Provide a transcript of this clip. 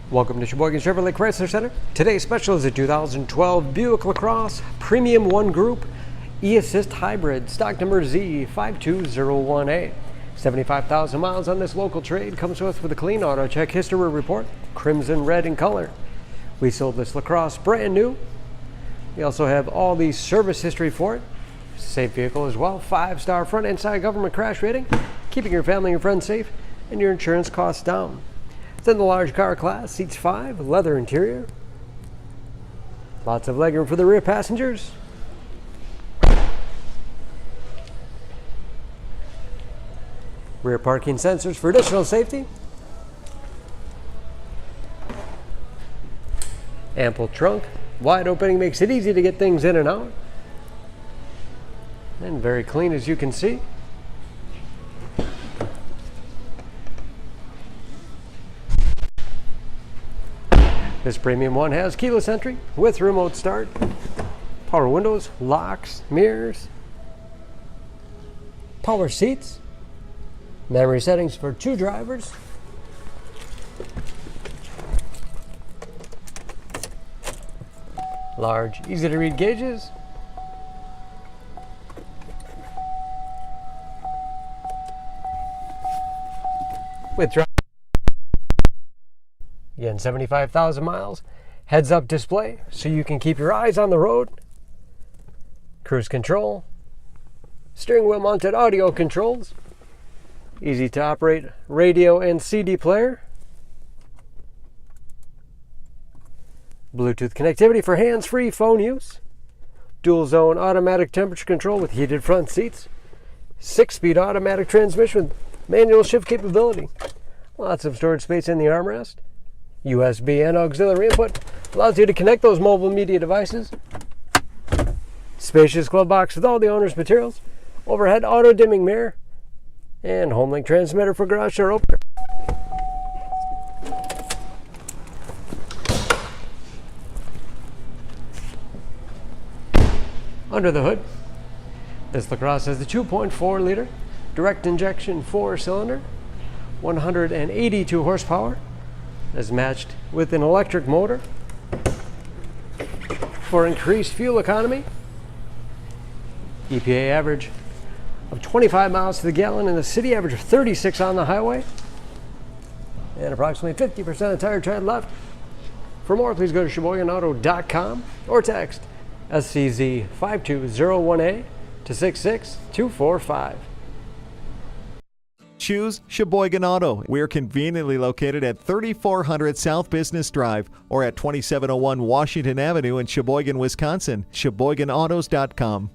Welcome to Sheboygan Chevrolet Chrysler Center. Today's special is a 2012 Buick LaCrosse Premium 1 Group E-Assist Hybrid, stock number Z52018. 75,000 miles on this local trade. Comes to us with a clean auto check history report, crimson red in color. We sold this LaCrosse brand new. We also have all the service history for it. Safe vehicle as well. 5-star front and side government crash rating, keeping your family and friends safe and your insurance costs down. It's in the large car class, seats 5, leather interior. Lots of legroom for the rear passengers. Rear parking sensors for additional safety. Ample trunk. Wide opening makes it easy to get things in and out. And very clean, as you can see. This premium one has keyless entry with remote start, power windows, locks, mirrors, power seats, memory settings for 2 drivers, large, easy to read gauges, with drive. Again, 75,000 miles. Heads-up display so you can keep your eyes on the road. Cruise control. Steering wheel mounted audio controls. Easy to operate radio and CD player. Bluetooth connectivity for hands-free phone use. Dual zone automatic temperature control with heated front seats. 6-speed automatic transmission with manual shift capability. Lots of storage space in the armrest. USB and auxiliary input allows you to connect those mobile media devices. Spacious glove box with all the owner's materials. Overhead auto dimming mirror. And HomeLink transmitter for garage door opener. Under the hood, this LaCrosse has the 2.4 liter direct injection 4-cylinder, 182 horsepower. Is matched with an electric motor for increased fuel economy. EPA average of 25 miles to the gallon and the city average of 36 on the highway. And approximately 50% of tire tread left. For more, please go to SheboyganAuto.com or text SCZ52018 to 66245. Choose Sheboygan Auto. We're conveniently located at 3400 South Business Drive or at 2701 Washington Avenue in Sheboygan, Wisconsin. SheboyganAutos.com.